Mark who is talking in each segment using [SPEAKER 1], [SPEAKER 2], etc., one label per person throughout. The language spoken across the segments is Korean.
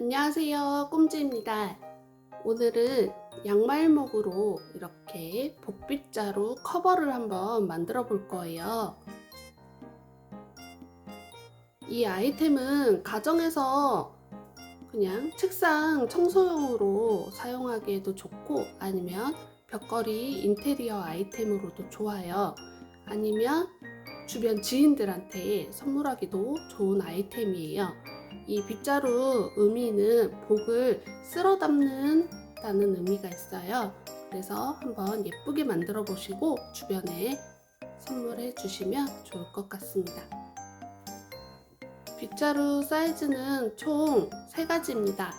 [SPEAKER 1] 안녕하세요, 꼼지입니다. 오늘은 양말목으로 이렇게 복빗자루 커버를 한번 만들어 볼 거예요. 이 아이템은 가정에서 그냥 책상 청소용으로 사용하기에도 좋고, 아니면 벽걸이 인테리어 아이템으로도 좋아요. 아니면 주변 지인들한테 선물하기도 좋은 아이템이에요. 이 빗자루 의미는 복을 쓸어 담는다는 의미가 있어요. 그래서 한번 예쁘게 만들어 보시고 주변에 선물해 주시면 좋을 것 같습니다. 빗자루 사이즈는 총 3가지입니다.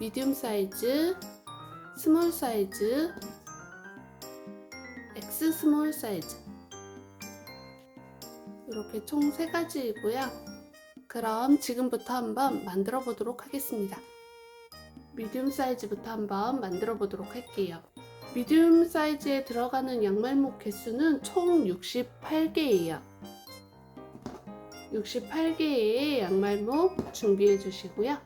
[SPEAKER 1] 미디움 사이즈, 스몰 사이즈, 엑스 스몰 사이즈, 이렇게 총 3가지이고요. 그럼 지금부터 한번 만들어 보도록 하겠습니다. 미디움 사이즈부터 한번 만들어 보도록 할게요. 미디움 사이즈에 들어가는 양말목 개수는 총 68개예요. 68개의 양말목 준비해 주시고요.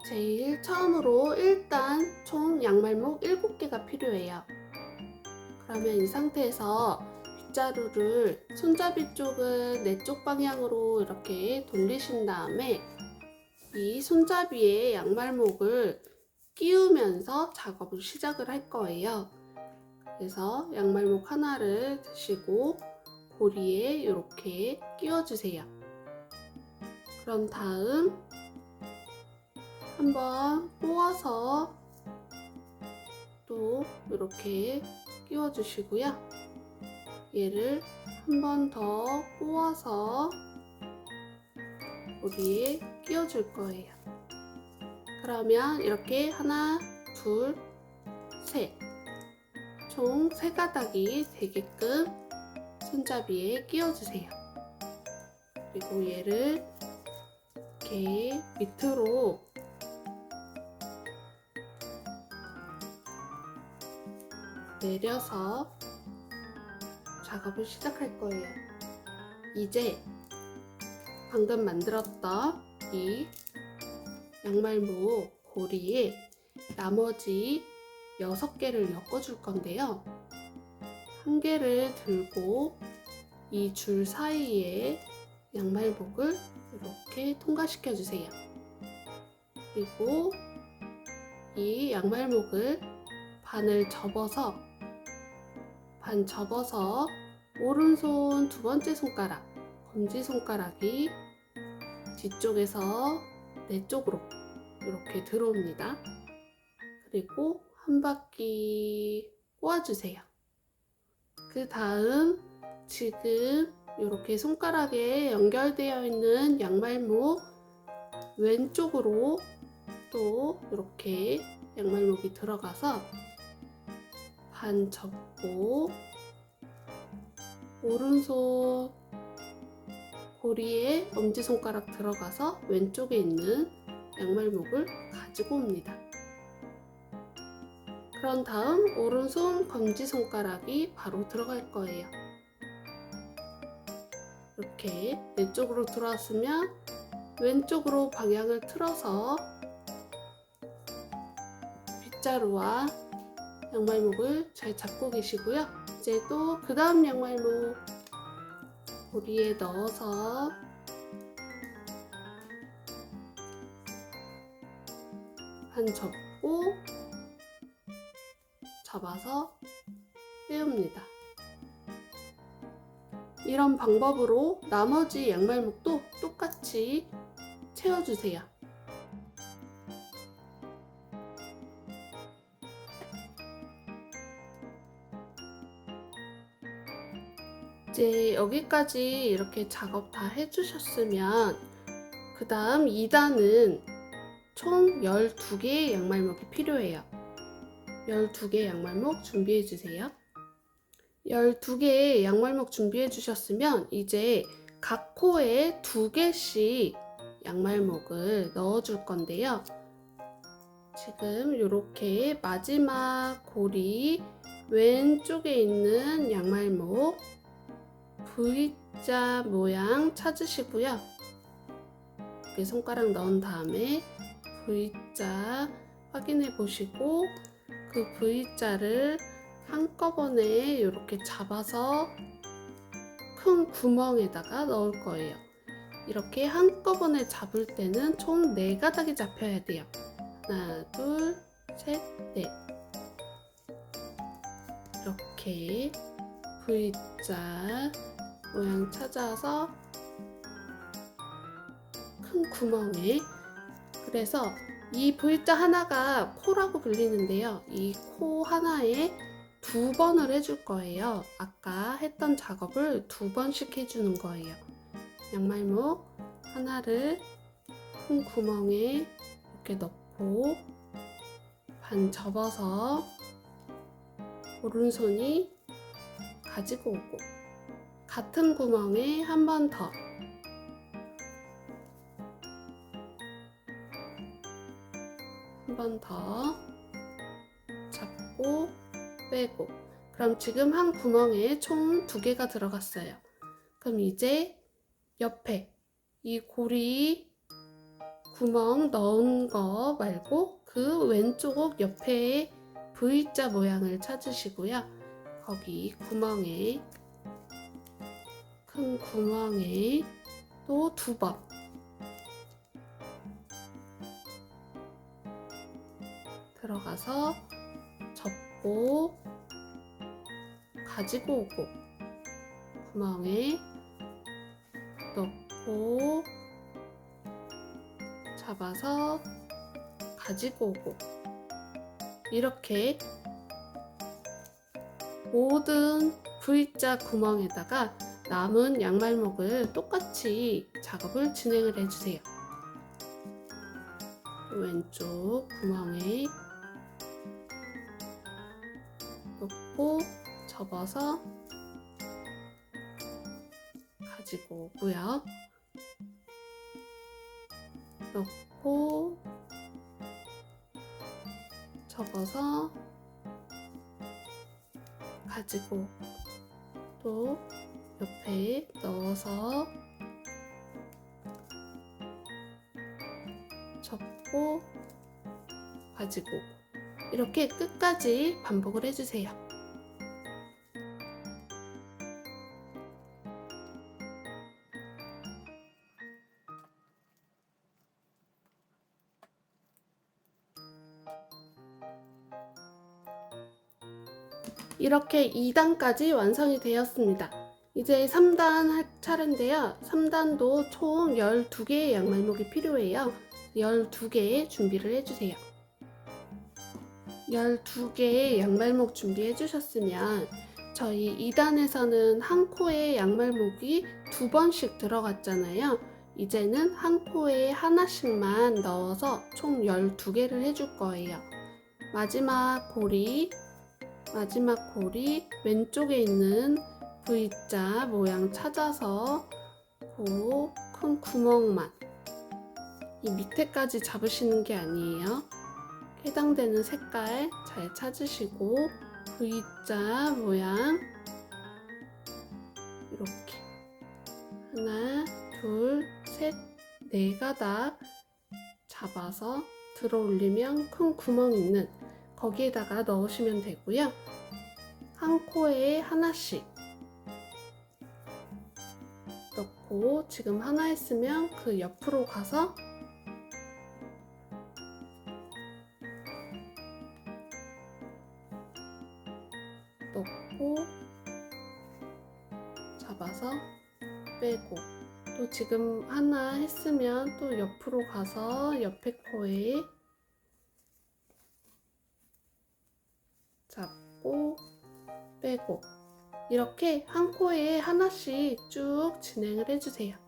[SPEAKER 1] 제일 처음으로 일단 총 양말목 7개가 필요해요. 그러면 이 상태에서 빗자루를 손잡이 쪽은 내 쪽 방향으로 이렇게 돌리신 다음에 이 손잡이에 양말목을 끼우면서 작업을 시작을 할 거예요. 그래서 양말목 하나를 드시고 고리에 이렇게 끼워주세요. 그런 다음 한번 꼬아서 또 이렇게 끼워주시고요. 얘를 한 번 더 꼬아서 고리에 끼워줄 거예요. 그러면 이렇게 하나, 둘, 셋, 총 3가닥이 되게끔 손잡이에 끼워주세요. 그리고 얘를 이렇게 밑으로 내려서 작업을 시작할 거예요. 이제 방금 만들었던 이 양말목 고리에 나머지 6개를 엮어줄 건데요. 한 개를 들고 이 줄 사이에 양말목을 이렇게 통과시켜 주세요. 그리고 이 양말목을 반을 접어서 오른손 2번째 손가락, 검지손가락이 뒤쪽에서 내 쪽으로 이렇게 들어옵니다. 그리고 한 바퀴 꼬아주세요. 그 다음 지금 이렇게 손가락에 연결되어 있는 양말목 왼쪽으로 또 이렇게 양말목이 들어가서 반 접고 오른손 고리에 엄지손가락 들어가서 왼쪽에 있는 양말목을 가지고 옵니다. 그런 다음 오른손 검지손가락이 바로 들어갈 거예요. 이렇게 내 쪽으로 들어왔으면 왼쪽으로 방향을 틀어서 빗자루와 양말목을 잘 잡고 계시고요. 이제 또 그 다음 양말목 고리에 넣어서 반 접고 잡아서 빼옵니다. 이런 방법으로 나머지 양말목도 똑같이 채워주세요. 이제 여기까지 이렇게 작업 다 해주셨으면 그 다음 2단은 총 12개의 양말목이 필요해요. 12개의 양말목 준비해 주세요. 12개의 양말목 준비해 주셨으면 이제 각 코에 2개씩 양말목을 넣어 줄 건데요. 지금 이렇게 마지막 고리 왼쪽에 있는 양말목 V자 모양 찾으시고요. 이렇게 손가락 넣은 다음에 V자 확인해 보시고 그 V자를 한꺼번에 이렇게 잡아서 큰 구멍에다가 넣을 거예요. 이렇게 한꺼번에 잡을 때는 총 4가닥이 잡혀야 돼요. 하나, 둘, 셋, 넷. 이렇게 V자 모양 찾아서 큰 구멍에, 그래서 이 V자 하나가 코라고 불리는데요. 이 코 하나에 2번을 해줄 거예요. 아까 했던 작업을 2번씩 해주는 거예요. 양말목 하나를 큰 구멍에 이렇게 넣고 반 접어서 오른손이 가지고 오고, 같은 구멍에 한 번 더, 한 번 더 잡고 빼고. 그럼 지금 한 구멍에 총 2개가 들어갔어요. 그럼 이제 옆에 이 고리 구멍 넣은 거 말고 그 왼쪽 옆에 V자 모양을 찾으시고요. 거기 구멍에, 큰 구멍에 또 2번 들어가서 접고 가지고 오고, 구멍에 넣고 잡아서 가지고 오고, 이렇게 모든 V자 구멍에다가 남은 양말목을 똑같이 작업을 진행을 해주세요. 왼쪽 구멍에 넣고 접어서 가지고 오고요. 넣고 접어서 가지고, 또 옆에 넣어서 접고 가지고, 이렇게 끝까지 반복을 해주세요. 이렇게 2단까지 완성이 되었습니다. 이제 3단 할 차례인데요. 3단도 총 12개의 양말목이 필요해요. 12개 준비를 해주세요. 12개의 양말목 준비해 주셨으면 저희 2단에서는 한 코에 양말목이 2번씩 들어갔잖아요. 이제는 한 코에 하나씩만 넣어서 총 12개를 해줄 거예요. 마지막 고리 왼쪽에 있는 V자 모양 찾아서 그 큰 구멍만, 이 밑에까지 잡으시는 게 아니에요. 해당되는 색깔 잘 찾으시고 V자 모양 이렇게 하나, 둘, 셋, 4가닥 잡아서 들어 올리면 큰 구멍 있는 거기에다가 넣으시면 되고요. 한 코에 하나씩 넣고, 지금 하나 했으면 그 옆으로 가서 넣고 잡아서 빼고, 또 지금 하나 했으면 또 옆으로 가서 옆에 코에 잡고 빼고, 이렇게 한 코에 하나씩 쭉 진행을 해주세요.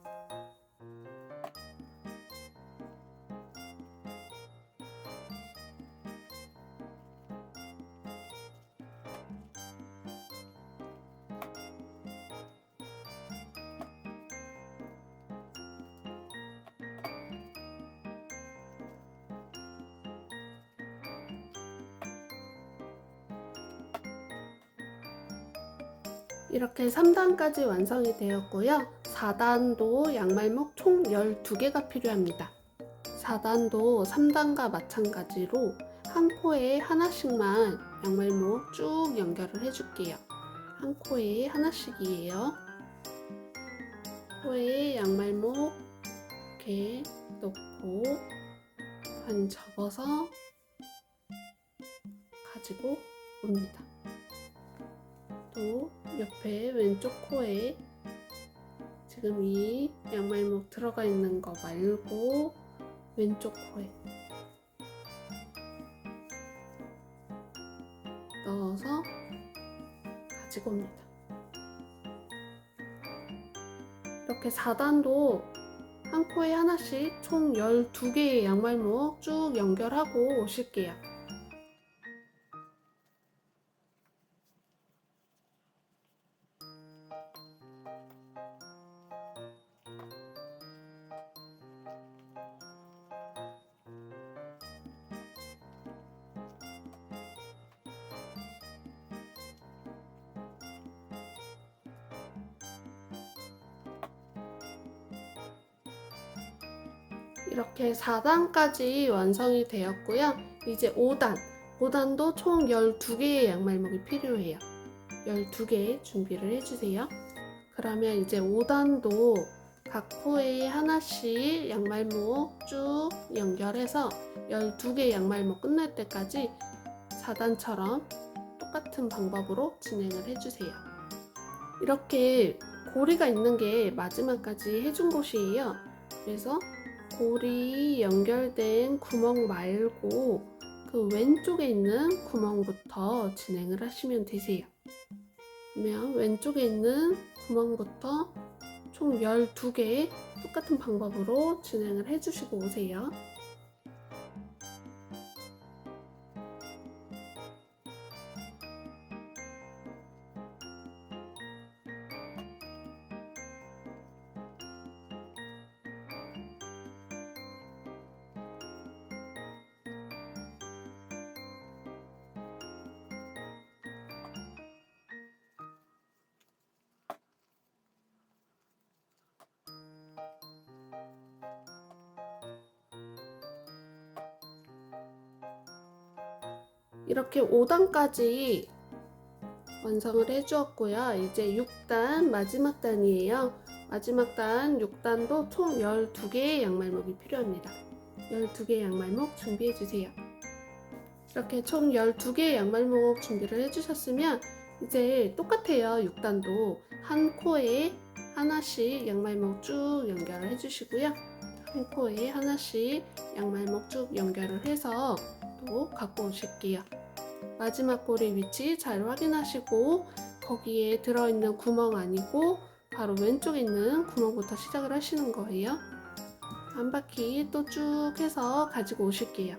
[SPEAKER 1] 이렇게 3단까지 완성이 되었고요. 4단도 양말목 총 12개가 필요합니다. 4단도 3단과 마찬가지로 한 코에 하나씩만 양말목 쭉 연결을 해줄게요. 한 코에 하나씩이에요. 코에 양말목 이렇게 넣고 반 접어서 가지고 옵니다. 또 옆에 왼쪽 코에 지금 이 양말목 들어가 있는 거 말고 왼쪽 코에 넣어서 가지고 옵니다. 이렇게 4단도 한 코에 하나씩 총 12개의 양말목 쭉 연결하고 오실게요. 이렇게 4단까지 완성이 되었고요. 이제 5단도 총 12개의 양말목이 필요해요. 12개 준비를 해주세요. 그러면 이제 5단도 각 코에 하나씩 양말목 쭉 연결해서 12개 양말목 끝날 때까지 4단처럼 똑같은 방법으로 진행을 해주세요. 이렇게 고리가 있는 게 마지막까지 해준 곳이에요. 그래서 고리 연결된 구멍 말고 그 왼쪽에 있는 구멍부터 진행을 하시면 되세요. 그러면 왼쪽에 있는 구멍부터 총 12개 똑같은 방법으로 진행을 해주시고 오세요. 이렇게 5단까지 완성을 해주었고요. 이제 6단 마지막 단이에요. 마지막 단 6단도 총 12개의 양말목이 필요합니다. 12개의 양말목 준비해 주세요. 이렇게 총 12개의 양말목 준비를 해주셨으면 이제 똑같아요. 6단도 한 코에 하나씩 양말목 쭉 연결을 해주시고요. 한 코에 하나씩 양말목 쭉 연결을 해서 또 갖고 오실게요. 마지막 고리 위치 잘 확인하시고 거기에 들어있는 구멍 아니고 바로 왼쪽에 있는 구멍부터 시작을 하시는 거예요. 한 바퀴 또 쭉 해서 가지고 오실게요.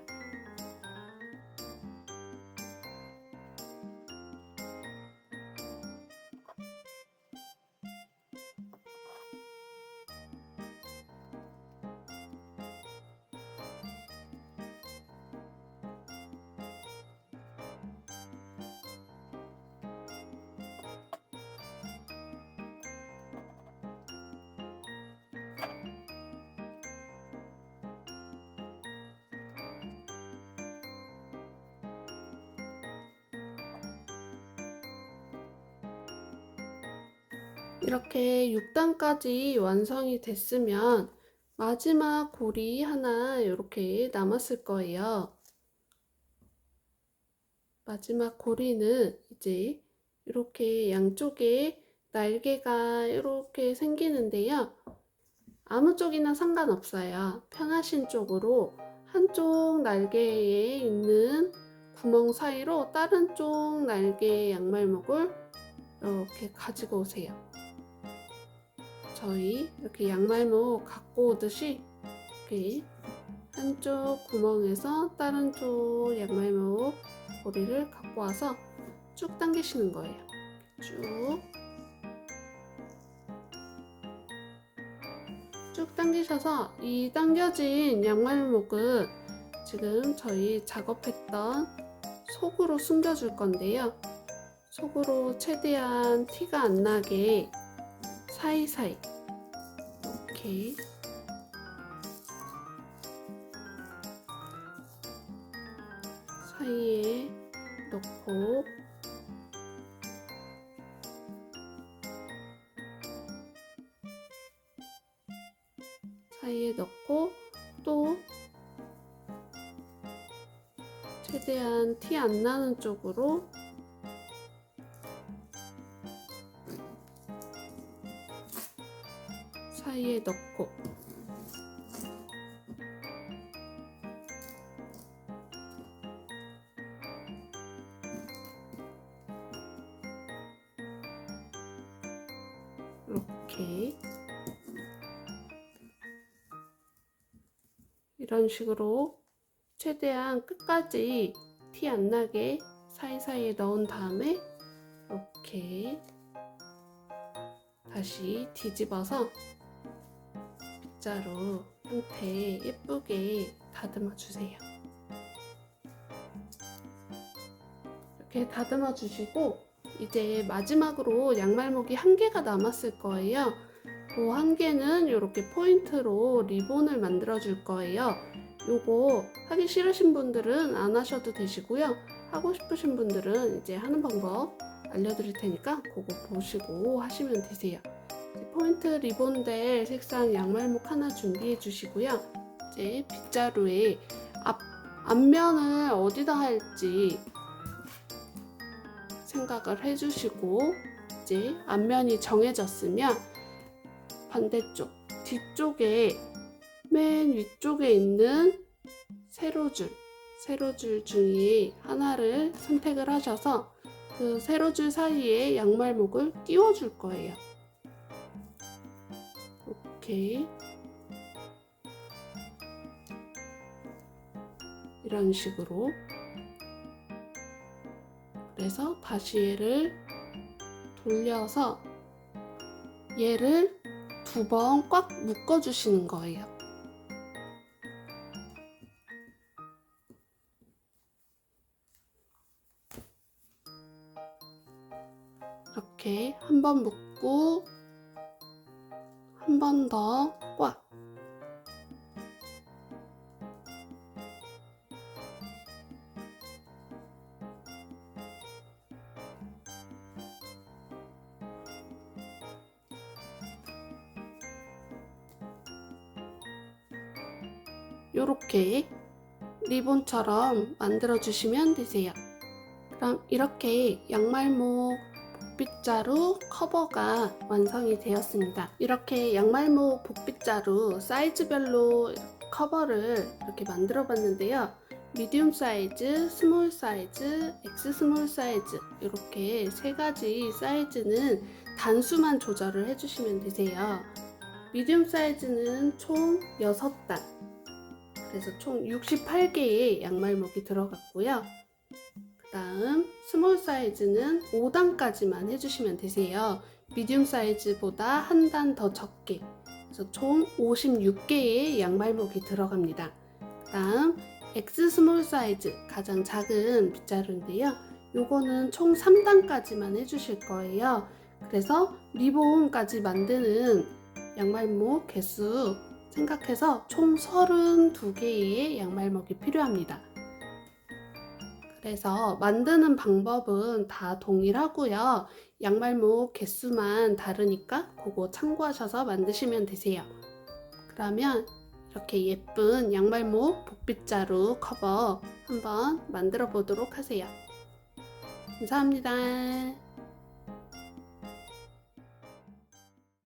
[SPEAKER 1] 이렇게 6단까지 완성이 됐으면 마지막 고리 하나 이렇게 남았을 거예요. 마지막 고리는 이제 이렇게 양쪽에 날개가 이렇게 생기는데요. 아무 쪽이나 상관없어요. 편하신 쪽으로 한쪽 날개에 있는 구멍 사이로 다른 쪽 날개의 양말목을 이렇게 가지고 오세요. 저희 이렇게 양말목 갖고 오듯이 이렇게 한쪽 구멍에서 다른 쪽 양말목 고리를 갖고 와서 쭉 당기시는 거예요. 쭉 당기셔서 이 당겨진 양말목은 지금 저희 작업했던 속으로 숨겨줄 건데요. 속으로 최대한 티가 안 나게 사이사이 이렇게 사이에 넣고 또 최대한 티 안 나는 쪽으로 사이에 넣고 이렇게 이런 식으로 최대한 끝까지 티 안 나게 사이사이에 넣은 다음에 이렇게 다시 뒤집어서 빗자루 형태에 예쁘게 다듬어 주세요. 이렇게 다듬어 주시고 이제 마지막으로 양말목이 1개가 남았을 거예요. 그 1개는 이렇게 포인트로 리본을 만들어 줄 거예요. 요거 하기 싫으신 분들은 안 하셔도 되시고요. 하고 싶으신 분들은 이제 하는 방법 알려드릴 테니까 그거 보시고 하시면 되세요. 포인트 리본될 색상 양말목 하나 준비해 주시고요. 이제 빗자루에 앞면을 어디다 할지 생각을 해주시고 이제 앞면이 정해졌으면 반대쪽 뒤쪽에 맨 위쪽에 있는 세로줄 중에 하나를 선택을 하셔서 그 세로줄 사이에 양말목을 끼워 줄 거예요. 이렇게 이런 식으로. 그래서 다시 얘를 돌려서 얘를 2번 꽉 묶어 주시는 거예요. 이렇게 한 번 묶고 한 번 더 꽉. 요렇게 리본처럼 만들어 주시면 되세요. 그럼 이렇게 양말목 복빗자루 커버가 완성이 되었습니다. 이렇게 양말목 복빗자루 사이즈별로 커버를 이렇게 만들어 봤는데요. 미디움 사이즈, 스몰 사이즈, 엑스 스몰 사이즈 이렇게 3가지 사이즈는 단수만 조절을 해주시면 되세요. 미디움 사이즈는 총 6단, 그래서 총 68개의 양말목이 들어갔고요. 그 다음 스몰 사이즈는 5단까지만 해주시면 되세요. 미디움 사이즈보다 한 단 더 적게, 그래서 총 56개의 양말목이 들어갑니다. 그 다음 엑스 스몰 사이즈, 가장 작은 빗자루인데요. 요거는 총 3단까지만 해주실 거예요. 그래서 리본까지 만드는 양말목 개수 생각해서 총 32개의 양말목이 필요합니다. 그래서 만드는 방법은 다 동일하고요. 양말목 개수만 다르니까 그거 참고하셔서 만드시면 되세요. 그러면 이렇게 예쁜 양말목 복빗자루 커버 한번 만들어 보도록 하세요. 감사합니다.